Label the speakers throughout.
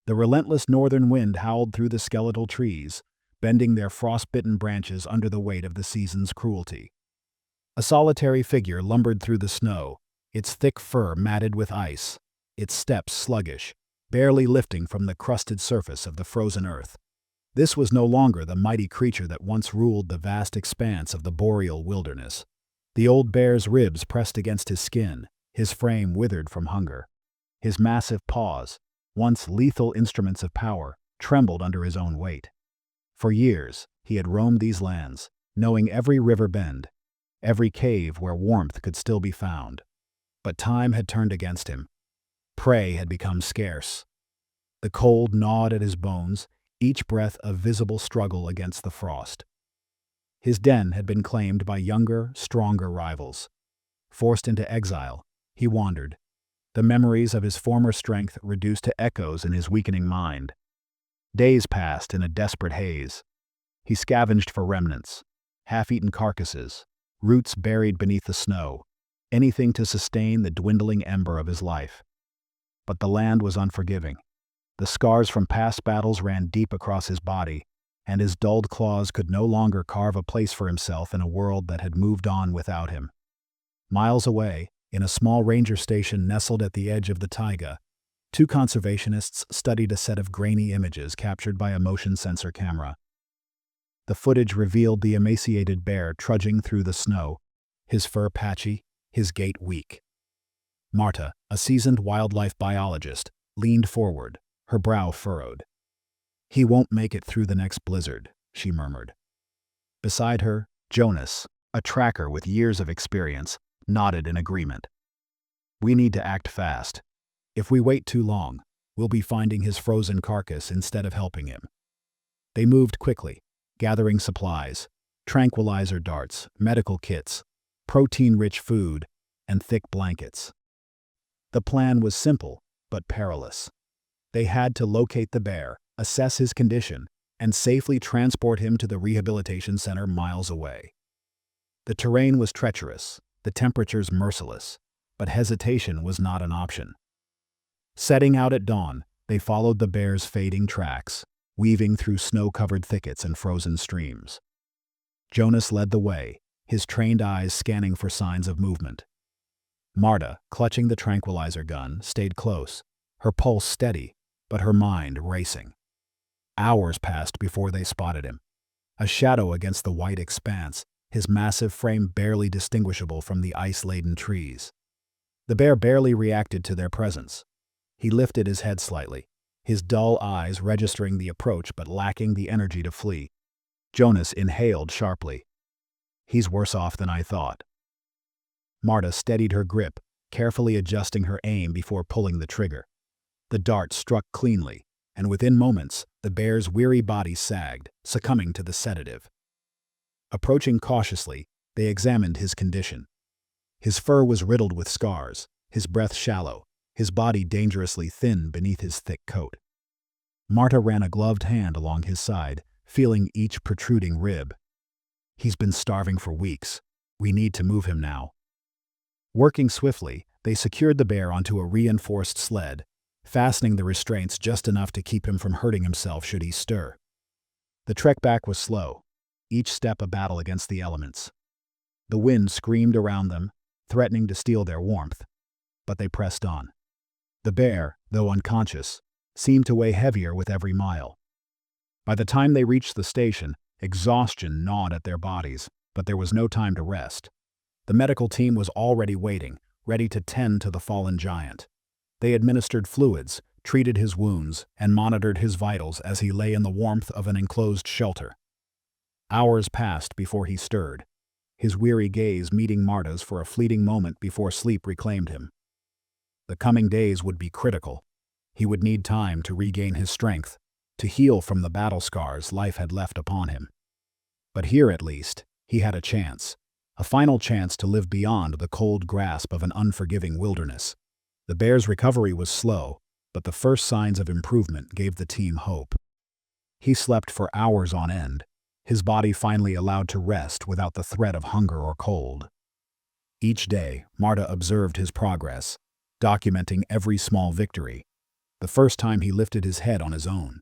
Speaker 1: The relentless northern wind howled through the skeletal trees, bending their frost-bitten branches under the weight of the season's cruelty. A solitary figure lumbered through the snow, its thick fur matted with ice, its steps sluggish, barely lifting from the crusted surface of the frozen earth. This was no longer the mighty creature that once ruled the vast expanse of the boreal wilderness. The old bear's ribs pressed against his skin, his frame withered from hunger. His massive paws, once lethal instruments of power, trembled under his own weight. For years, he had roamed these lands, knowing every river bend, every cave where warmth could still be found. But time had turned against him. Prey had become scarce. The cold gnawed at his bones, each breath a visible struggle against the frost. His den had been claimed by younger, stronger rivals. Forced into exile, he wandered, the memories of his former strength reduced to echoes in his weakening mind. Days passed in a desperate haze. He scavenged for remnants, half-eaten carcasses, roots buried beneath the snow, anything to sustain the dwindling ember of his life. But the land was unforgiving. The scars from past battles ran deep across his body, and his dulled claws could no longer carve a place for himself in a world that had moved on without him. Miles away, in a small ranger station nestled at the edge of the taiga, two conservationists studied a set of grainy images captured by a motion sensor camera. The footage revealed the emaciated bear trudging through the snow, his fur patchy, his gait weak. Marta, a seasoned wildlife biologist, leaned forward, her brow furrowed. "He won't make it through the next blizzard," she murmured. Beside her, Jonas, a tracker with years of experience, nodded in agreement. "We need to act fast. If we wait too long, we'll be finding his frozen carcass instead of helping him." They moved quickly, gathering supplies, tranquilizer darts, medical kits, protein-rich food, and thick blankets. The plan was simple, but perilous. They had to locate the bear, assess his condition, and safely transport him to the rehabilitation center miles away. The terrain was treacherous, the temperatures merciless, but hesitation was not an option. Setting out at dawn, they followed the bear's fading tracks, weaving through snow-covered thickets and frozen streams. Jonas led the way, his trained eyes scanning for signs of movement. Marta, clutching the tranquilizer gun, stayed close, her pulse steady, but her mind racing. Hours passed before they spotted him. A shadow against the white expanse, his massive frame barely distinguishable from the ice-laden trees. The bear barely reacted to their presence. He lifted his head slightly, his dull eyes registering the approach but lacking the energy to flee. Jonas inhaled sharply. "He's worse off than I thought." Marta steadied her grip, carefully adjusting her aim before pulling the trigger. The dart struck cleanly, and within moments, the bear's weary body sagged, succumbing to the sedative. Approaching cautiously, they examined his condition. His fur was riddled with scars, his breath shallow, his body dangerously thin beneath his thick coat. Marta ran a gloved hand along his side, feeling each protruding rib. "He's been starving for weeks. We need to move him now." Working swiftly, they secured the bear onto a reinforced sled, fastening the restraints just enough to keep him from hurting himself should he stir. The trek back was slow, each step a battle against the elements. The wind screamed around them, threatening to steal their warmth, but they pressed on. The bear, though unconscious, seemed to weigh heavier with every mile. By the time they reached the station, exhaustion gnawed at their bodies, but there was no time to rest. The medical team was already waiting, ready to tend to the fallen giant. They administered fluids, treated his wounds, and monitored his vitals as he lay in the warmth of an enclosed shelter. Hours passed before he stirred, his weary gaze meeting Marta's for a fleeting moment before sleep reclaimed him. The coming days would be critical. He would need time to regain his strength, to heal from the battle scars life had left upon him. But here, at least, he had a chance, a final chance to live beyond the cold grasp of an unforgiving wilderness. The bear's recovery was slow, but the first signs of improvement gave the team hope. He slept for hours on end, his body finally allowed to rest without the threat of hunger or cold. Each day, Marta observed his progress, documenting every small victory. The first time he lifted his head on his own.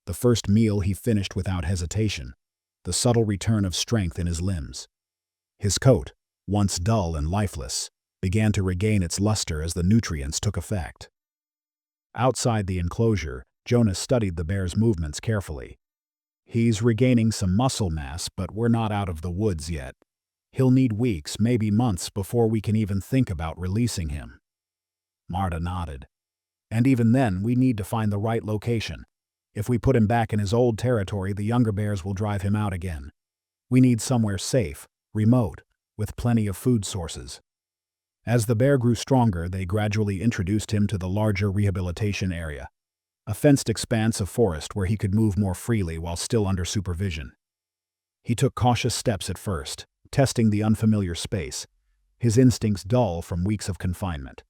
Speaker 1: The first meal he finished without hesitation. The subtle return of strength in his limbs. His coat, once dull and lifeless, began to regain its luster as the nutrients took effect. Outside the enclosure, Jonas studied the bear's movements carefully. He's regaining some muscle mass, but we're not out of the woods yet. He'll need weeks, maybe months, before we can even think about releasing him. Marta nodded. And even then, we need to find the right location. If we put him back in his old territory, the younger bears will drive him out again. We need somewhere safe, remote, with plenty of food sources. As the bear grew stronger, they gradually introduced him to the larger rehabilitation area, a fenced expanse of forest where he could move more freely while still under supervision. He took cautious steps at first, testing the unfamiliar space, his instincts dull from weeks of confinement.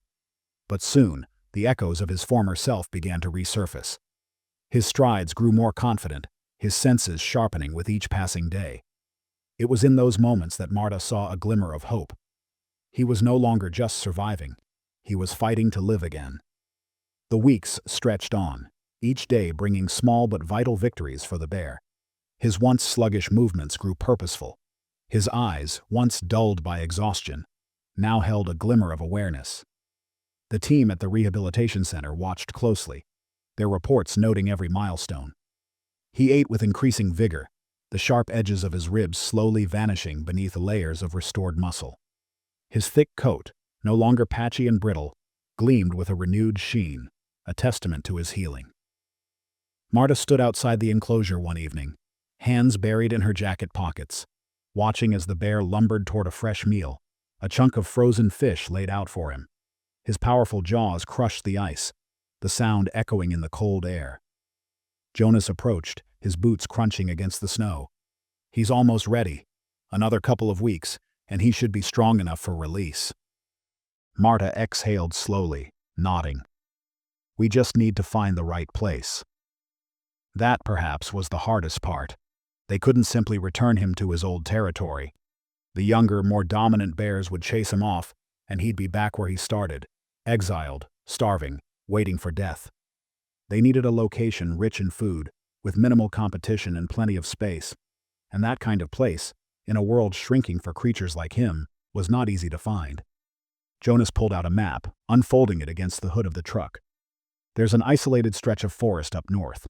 Speaker 1: But soon, the echoes of his former self began to resurface. His strides grew more confident, his senses sharpening with each passing day. It was in those moments that Marta saw a glimmer of hope. He was no longer just surviving. He was fighting to live again. The weeks stretched on, each day bringing small but vital victories for the bear. His once sluggish movements grew purposeful. His eyes, once dulled by exhaustion, now held a glimmer of awareness. The team at the rehabilitation center watched closely, their reports noting every milestone. He ate with increasing vigor, the sharp edges of his ribs slowly vanishing beneath layers of restored muscle. His thick coat, no longer patchy and brittle, gleamed with a renewed sheen, a testament to his healing. Marta stood outside the enclosure one evening, hands buried in her jacket pockets, watching as the bear lumbered toward a fresh meal, a chunk of frozen fish laid out for him. His powerful jaws crushed the ice, the sound echoing in the cold air. Jonas approached, his boots crunching against the snow. He's almost ready. Another couple of weeks, and he should be strong enough for release. Marta exhaled slowly, nodding. We just need to find the right place. That, perhaps, was the hardest part. They couldn't simply return him to his old territory. The younger, more dominant bears would chase him off, and he'd be back where he started, exiled, starving, waiting for death. They needed a location rich in food, with minimal competition and plenty of space. And that kind of place, in a world shrinking for creatures like him, was not easy to find. Jonas pulled out a map, unfolding it against the hood of the truck. There's an isolated stretch of forest up north,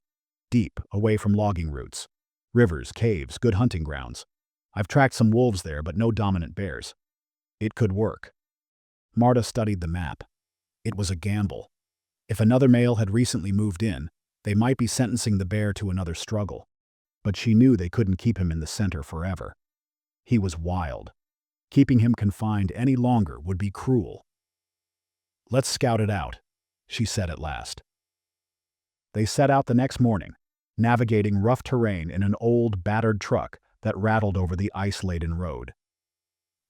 Speaker 1: deep, away from logging routes. Rivers, caves, good hunting grounds. I've tracked some wolves there, but no dominant bears. It could work. Marta studied the map. It was a gamble. If another male had recently moved in, they might be sentencing the bear to another struggle. But she knew they couldn't keep him in the center forever. He was wild. Keeping him confined any longer would be cruel. Let's scout it out, she said at last. They set out the next morning, navigating rough terrain in an old, battered truck that rattled over the ice-laden road.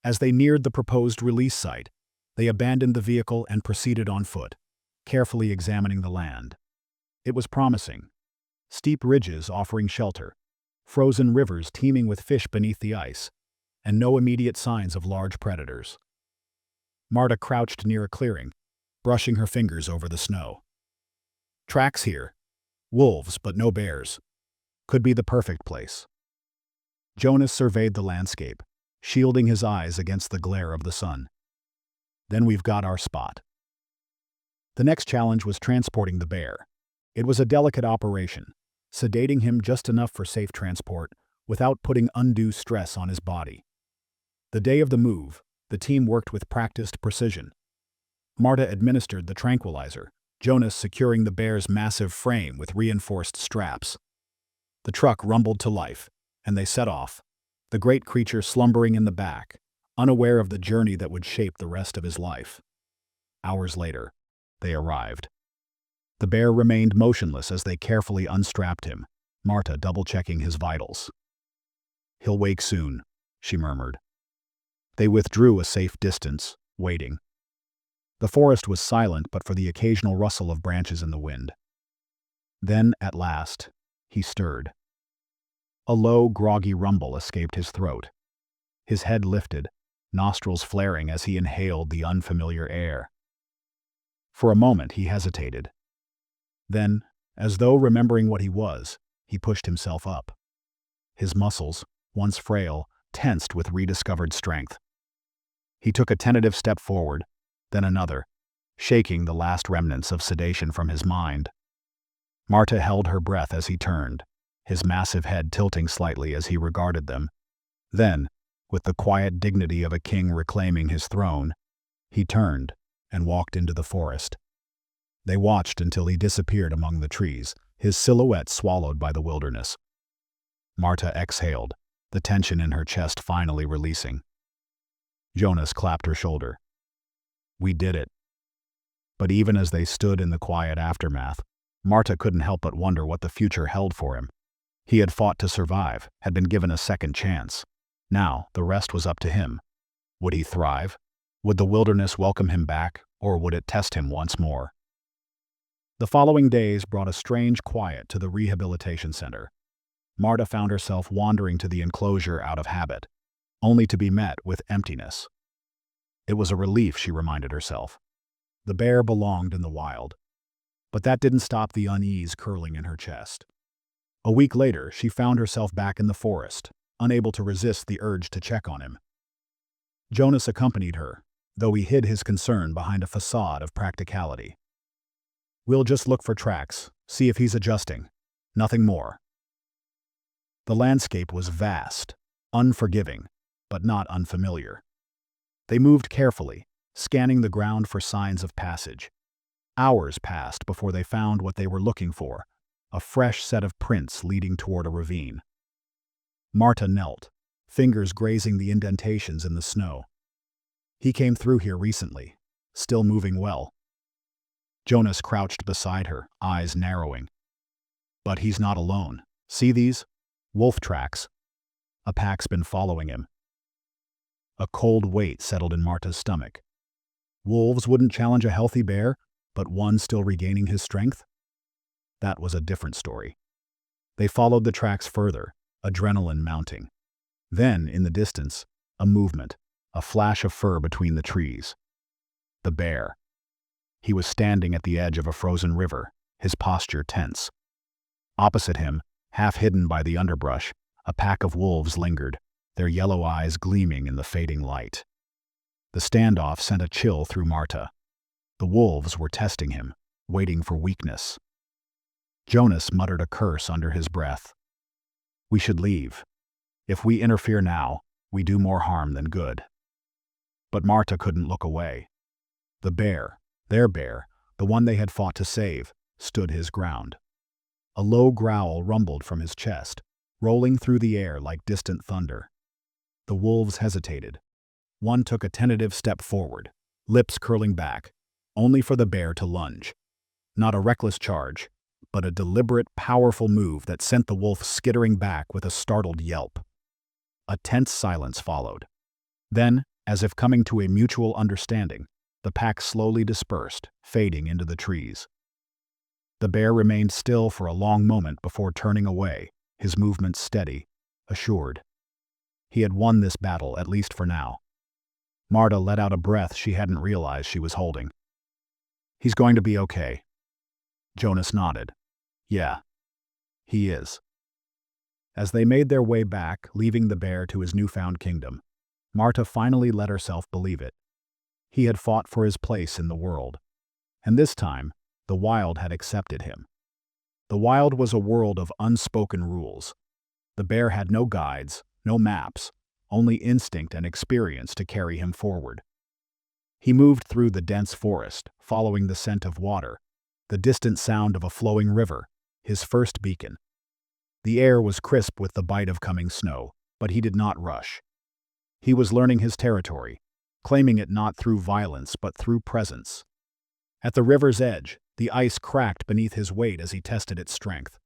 Speaker 1: As they neared the proposed release site, they abandoned the vehicle and proceeded on foot, carefully examining the land. It was promising. Steep ridges offering shelter, frozen rivers teeming with fish beneath the ice, and no immediate signs of large predators. Marta crouched near a clearing, brushing her fingers over the snow. Tracks here. Wolves, but no bears. Could be the perfect place. Jonas surveyed the landscape, shielding his eyes against the glare of the sun. Then we've got our spot. The next challenge was transporting the bear. It was a delicate operation, sedating him just enough for safe transport without putting undue stress on his body. The day of the move, the team worked with practiced precision. Marta administered the tranquilizer, Jonas securing the bear's massive frame with reinforced straps. The truck rumbled to life, and they set off, the great creature slumbering in the back, unaware of the journey that would shape the rest of his life. Hours later, they arrived. The bear remained motionless as they carefully unstrapped him, Marta double-checking his vitals. He'll wake soon, she murmured. They withdrew a safe distance, waiting. The forest was silent but for the occasional rustle of branches in the wind. Then, at last, he stirred. A low, groggy rumble escaped his throat. His head lifted, nostrils flaring as he inhaled the unfamiliar air. For a moment he hesitated. Then, as though remembering what he pushed himself up. His muscles, once frail, tensed with rediscovered strength. He took a tentative step forward, then another, shaking the last remnants of sedation from his mind. Marta held her breath as he turned, his massive head tilting slightly as he regarded them. Then, with the quiet dignity of a king reclaiming his throne, he turned and walked into the forest. They watched until he disappeared among the trees, his silhouette swallowed by the wilderness. Marta exhaled, the tension in her chest finally releasing. Jonas clapped her shoulder. "We did it." But even as they stood in the quiet aftermath, Marta couldn't help but wonder what the future held for him. He had fought to survive, had been given a second chance. Now, the rest was up to him. Would he thrive? Would the wilderness welcome him back, or would it test him once more? The following days brought a strange quiet to the rehabilitation center. Marta found herself wandering to the enclosure out of habit, only to be met with emptiness. It was a relief, she reminded herself. The bear belonged in the wild. But that didn't stop the unease curling in her chest. A week later, she found herself back in the forest, unable to resist the urge to check on him. Jonas accompanied her, though he hid his concern behind a facade of practicality. "We'll just look for tracks, see if he's adjusting. Nothing more." The landscape was vast, unforgiving, but not unfamiliar. They moved carefully, scanning the ground for signs of passage. Hours passed before they found what they were looking for, a fresh set of prints leading toward a ravine. Marta knelt, fingers grazing the indentations in the snow. "He came through here recently, still moving well." Jonas crouched beside her, eyes narrowing. "But he's not alone. See these? Wolf tracks. A pack's been following him." A cold weight settled in Marta's stomach. Wolves wouldn't challenge a healthy bear, but one still regaining his strength? That was a different story. They followed the tracks further, adrenaline mounting. Then, in the distance, a movement, a flash of fur between the trees. The bear. He was standing at the edge of a frozen river, his posture tense. Opposite him, half hidden by the underbrush, a pack of wolves lingered, their yellow eyes gleaming in the fading light. The standoff sent a chill through Marta. The wolves were testing him, waiting for weakness. Jonas muttered a curse under his breath. "We should leave. If we interfere now, we do more harm than good." But Marta couldn't look away. The bear, their bear, the one they had fought to save, stood his ground. A low growl rumbled from his chest, rolling through the air like distant thunder. The wolves hesitated. One took a tentative step forward, lips curling back, only for the bear to lunge. Not a reckless charge, but a deliberate, powerful move that sent the wolf skittering back with a startled yelp. A tense silence followed. Then, as if coming to a mutual understanding, the pack slowly dispersed, fading into the trees. The bear remained still for a long moment before turning away, his movements steady, assured. He had won this battle, at least for now. Marta let out a breath she hadn't realized she was holding. "He's going to be okay." Jonas nodded. "Yeah, he is." As they made their way back, leaving the bear to his newfound kingdom, Marta finally let herself believe it. He had fought for his place in the world. And this time, the wild had accepted him. The wild was a world of unspoken rules. The bear had no guides, no maps, only instinct and experience to carry him forward. He moved through the dense forest, following the scent of water, the distant sound of a flowing river, his first beacon. The air was crisp with the bite of coming snow, but he did not rush. He was learning his territory, claiming it not through violence but through presence. At the river's edge, the ice cracked beneath his weight as he tested its strength.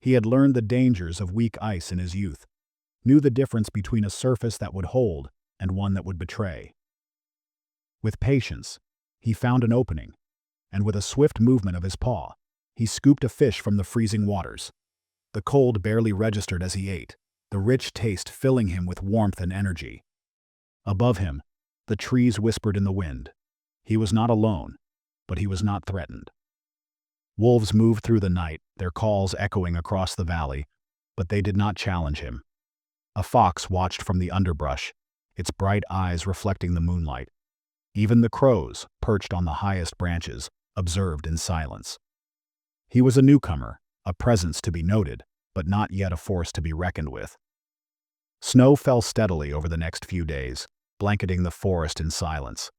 Speaker 1: He had learned the dangers of weak ice in his youth, knew the difference between a surface that would hold and one that would betray. With patience, he found an opening, and with a swift movement of his paw, he scooped a fish from the freezing waters. The cold barely registered as he ate, the rich taste filling him with warmth and energy. Above him, the trees whispered in the wind. He was not alone, but he was not threatened. Wolves moved through the night, their calls echoing across the valley, but they did not challenge him. A fox watched from the underbrush, its bright eyes reflecting the moonlight. Even the crows, perched on the highest branches, observed in silence. He was a newcomer, a presence to be noted, but not yet a force to be reckoned with. Snow fell steadily over the next few days, blanketing the forest in silence.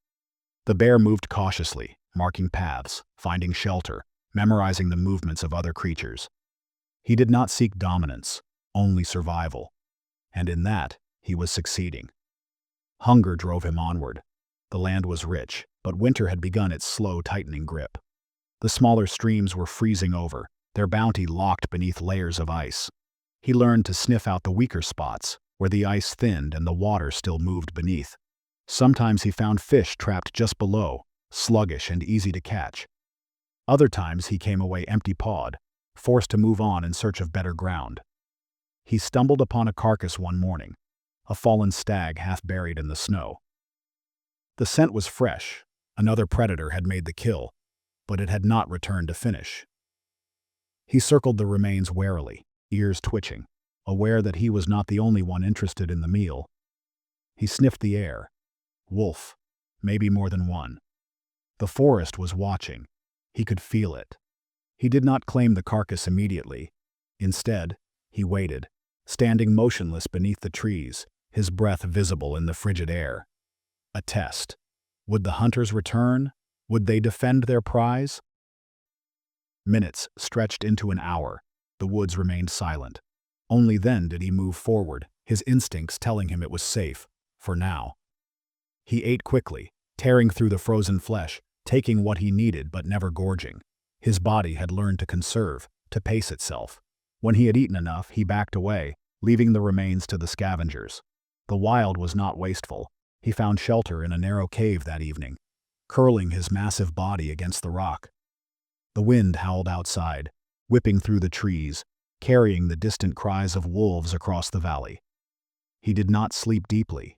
Speaker 1: The bear moved cautiously, marking paths, finding shelter, memorizing the movements of other creatures. He did not seek dominance, only survival. And in that, he was succeeding. Hunger drove him onward. The land was rich, but winter had begun its slow, tightening grip. The smaller streams were freezing over, their bounty locked beneath layers of ice. He learned to sniff out the weaker spots, where the ice thinned and the water still moved beneath. Sometimes he found fish trapped just below, sluggish and easy to catch. Other times he came away empty-pawed, forced to move on in search of better ground. He stumbled upon a carcass one morning, a fallen stag half buried in the snow. The scent was fresh. Another predator had made the kill, but it had not returned to finish. He circled the remains warily, ears twitching, aware that he was not the only one interested in the meal. He sniffed the air. Wolf, maybe more than one. The forest was watching. He could feel it. He did not claim the carcass immediately. Instead, he waited, standing motionless beneath the trees, his breath visible in the frigid air. A test. Would the hunters return? Would they defend their prize? Minutes stretched into an hour. The woods remained silent. Only then did he move forward, his instincts telling him it was safe, for now. He ate quickly, tearing through the frozen flesh, taking what he needed but never gorging. His body had learned to conserve, to pace itself. When he had eaten enough, he backed away, leaving the remains to the scavengers. The wild was not wasteful. He found shelter in a narrow cave that evening, curling his massive body against the rock. The wind howled outside, whipping through the trees, carrying the distant cries of wolves across the valley. He did not sleep deeply,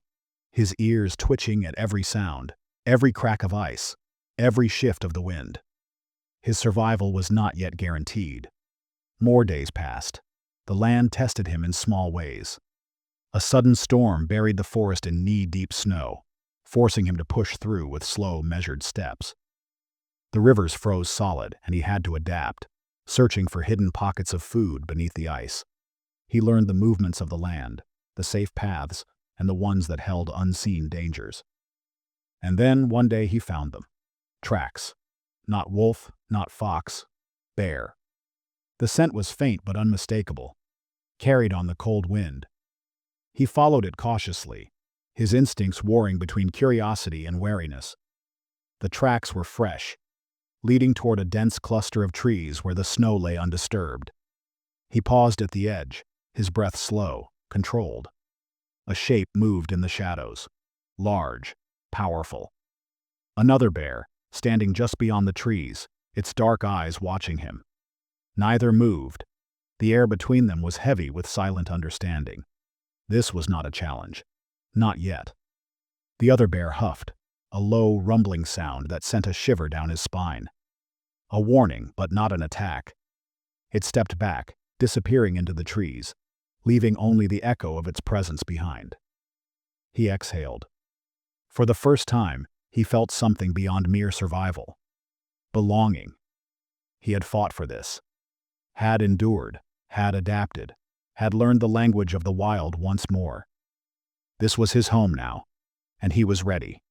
Speaker 1: his ears twitching at every sound, every crack of ice, every shift of the wind. His survival was not yet guaranteed. More days passed. The land tested him in small ways. A sudden storm buried the forest in knee-deep snow, forcing him to push through with slow, measured steps. The rivers froze solid, and he had to adapt, searching for hidden pockets of food beneath the ice. He learned the movements of the land, the safe paths, and the ones that held unseen dangers. And then, one day, he found them. Tracks. Not wolf, not fox, bear. The scent was faint but unmistakable, carried on the cold wind. He followed it cautiously, his instincts warring between curiosity and wariness. The tracks were fresh, leading toward a dense cluster of trees where the snow lay undisturbed. He paused at the edge, his breath slow, controlled. A shape moved in the shadows, large, powerful. Another bear, standing just beyond the trees, its dark eyes watching him. Neither moved. The air between them was heavy with silent understanding. This was not a challenge. Not yet. The other bear huffed, a low, rumbling sound that sent a shiver down his spine. A warning, but not an attack. It stepped back, disappearing into the trees, leaving only the echo of its presence behind. He exhaled. For the first time, he felt something beyond mere survival. Belonging. He had fought for this. Had endured, had adapted, had learned the language of the wild once more. This was his home now, and he was ready.